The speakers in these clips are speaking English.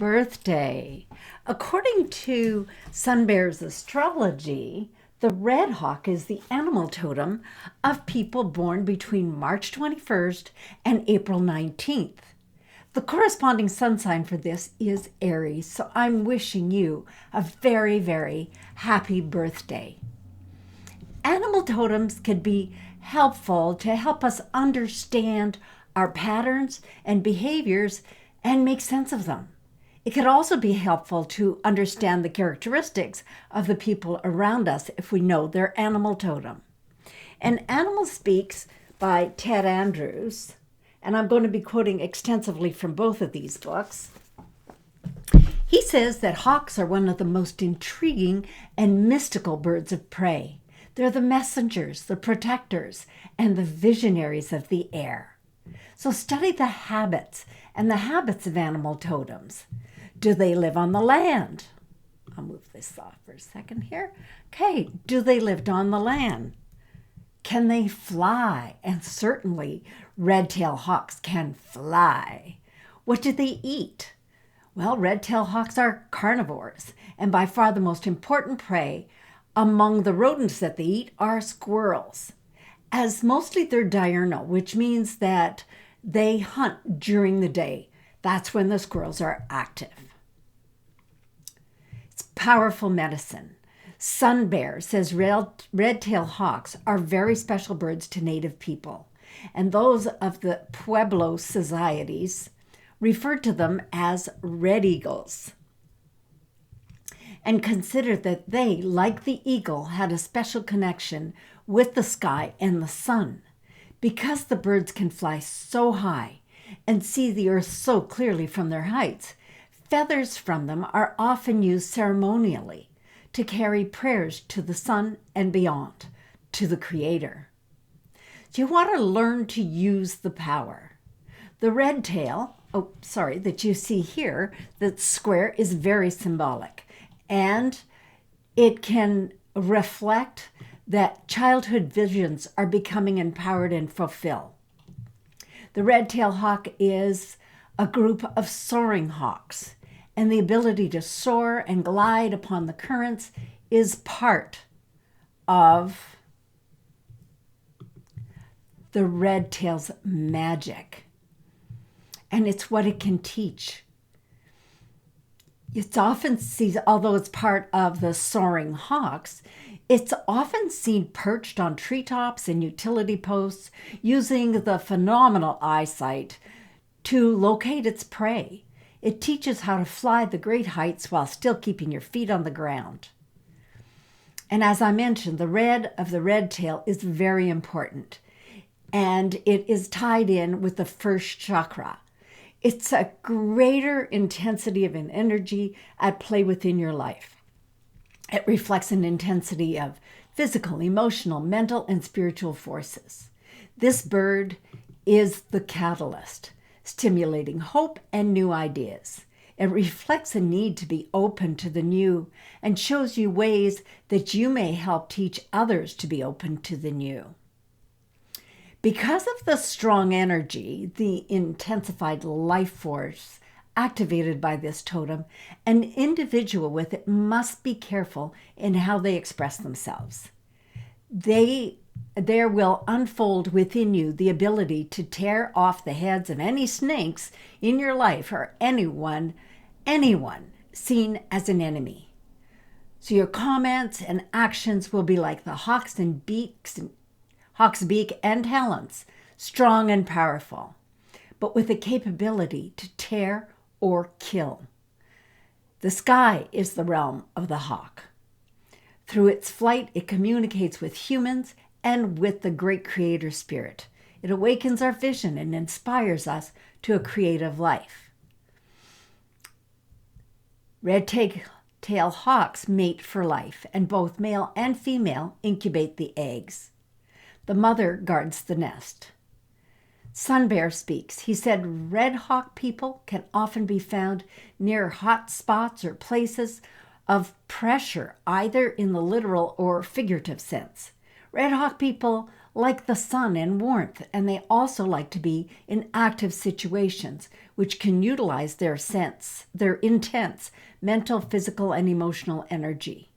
birthday. According to Sun Bear's Astrology, the RedHawk is the animal totem of people born between March 21st and April 19th. The corresponding sun sign for this is Aries, so I'm wishing you a very, very happy birthday. Animal totems can be helpful to help us understand our patterns and behaviors and make sense of them. It can also be helpful to understand the characteristics of the people around us if we know their animal totem. And Animal Speaks by Ted Andrews, and I'm going to be quoting extensively from both of these books. He says that hawks are one of the most intriguing and mystical birds of prey. They're the messengers, the protectors, and the visionaries of the air. So study the habits of animal totems. Do they live on the land? I'll move this off for a second here. Okay, do they live on the land? Can they fly? And certainly red-tailed hawks can fly. What do they eat? Well, red-tailed hawks are carnivores, and by far the most important prey among the rodents that they eat are squirrels, as mostly they're diurnal, which means that they hunt during the day. That's when the squirrels are active. It's powerful medicine. Sun Bear says red-tailed hawks are very special birds to native people, and those of the Pueblo societies referred to them as red eagles, and considered that they, like the eagle, had a special connection with the sky and the sun. Because the birds can fly so high and see the earth so clearly from their heights, feathers from them are often used ceremonially to carry prayers to the sun and beyond, to the Creator. So you want to learn to use the power. The red tail, that you see here, that square, is very symbolic. And it can reflect that childhood visions are becoming empowered and fulfilled. The red-tailed hawk is a group of soaring hawks, and the ability to soar and glide upon the currents is part of the red-tail's magic. And it's what it can teach. It's often seen, although it's part of the soaring hawks, it's often seen perched on treetops and utility posts, using the phenomenal eyesight to locate its prey. It teaches how to fly the great heights while still keeping your feet on the ground. And as I mentioned, the red of the red tail is very important, and it is tied in with the first chakra. It's a greater intensity of an energy at play within your life. It reflects an intensity of physical, emotional, mental, and spiritual forces. This bird is the catalyst, stimulating hope and new ideas. It reflects a need to be open to the new and shows you ways that you may help teach others to be open to the new. Because of the strong energy, the intensified life force activated by this totem, an individual with it must be careful in how they express themselves. There will unfold within you the ability to tear off the heads of any snakes in your life or anyone seen as an enemy. So your comments and actions will be like the hawk's beak and talons, strong and powerful, but with the capability to tear or kill. The sky is the realm of the hawk. Through its flight, it communicates with humans and with the great creator spirit. It awakens our vision and inspires us to a creative life. Red-tail hawks mate for life, and both male and female incubate the eggs. The mother guards the nest. Sun Bear speaks. He said red hawk people can often be found near hot spots or places of pressure, either in the literal or figurative sense. Red hawk people like the sun and warmth, and they also like to be in active situations, which can utilize their intense mental, physical, and emotional energy.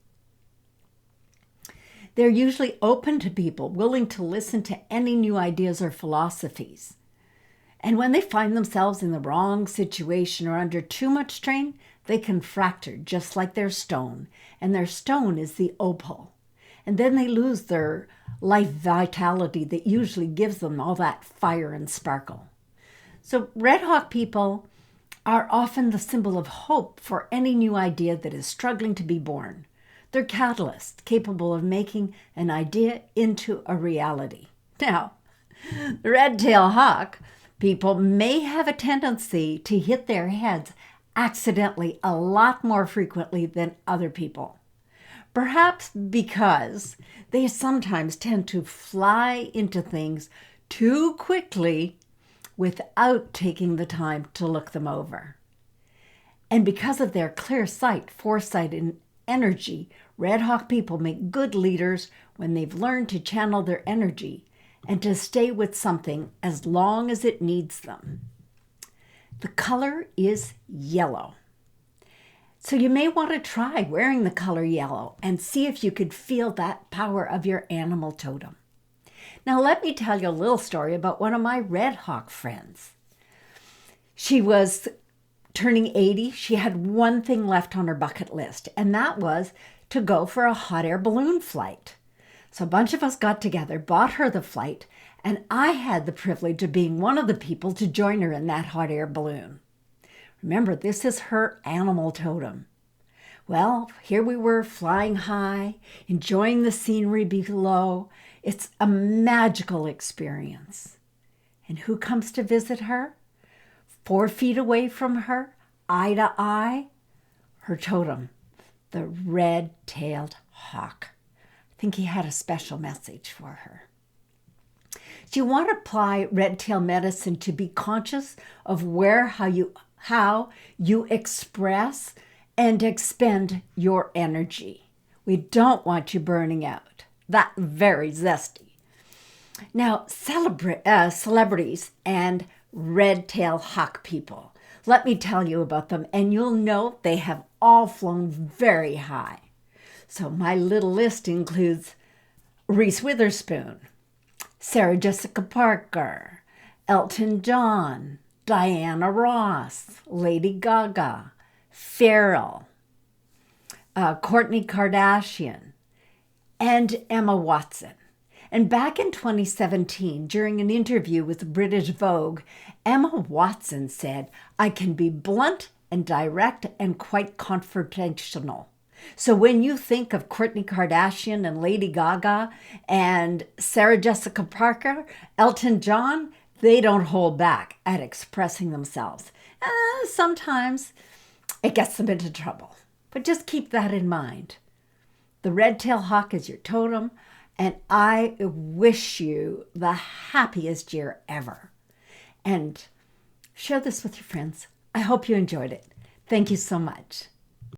They're usually open to people, willing to listen to any new ideas or philosophies. And when they find themselves in the wrong situation or under too much strain, they can fracture just like their stone. And their stone is the opal. And then they lose their life vitality that usually gives them all that fire and sparkle. So RedHawk people are often the symbol of hope for any new idea that is struggling to be born. They're catalysts capable of making an idea into a reality. Now, the red-tailed hawk people may have a tendency to hit their heads accidentally a lot more frequently than other people. Perhaps because they sometimes tend to fly into things too quickly without taking the time to look them over. And because of their clear sight, foresight, and energy, RedHawk people make good leaders when they've learned to channel their energy and to stay with something as long as it needs them. The color is yellow. So you may want to try wearing the color yellow and see if you could feel that power of your animal totem. Now let me tell you a little story about one of my RedHawk friends. She was turning 80. She had one thing left on her bucket list, and that was to go for a hot air balloon flight. So a bunch of us got together, bought her the flight, and I had the privilege of being one of the people to join her in that hot air balloon. Remember, this is her animal totem. Well, here we were flying high, enjoying the scenery below. It's a magical experience. And who comes to visit her? 4 feet away from her, eye to eye, her totem, the red-tailed hawk. I think he had a special message for her. So you want to apply red-tail medicine to be conscious of how you express and expend your energy. We don't want you burning out. That's very zesty. Now, celebrities and red-tailed hawk people. Let me tell you about them, and you'll know they have all flown very high. So my little list includes Reese Witherspoon, Sarah Jessica Parker, Elton John, Diana Ross, Lady Gaga, Pharrell, Kourtney Kardashian, and Emma Watson. And back in 2017, during an interview with British Vogue, Emma Watson said, "I can be blunt and direct and quite confrontational." So when you think of Kourtney Kardashian and Lady Gaga and Sarah Jessica Parker, Elton John, they don't hold back at expressing themselves. Sometimes it gets them into trouble, but just keep that in mind. The red-tailed hawk is your totem, and I wish you the happiest year ever. And share this with your friends. I hope you enjoyed it. Thank you so much.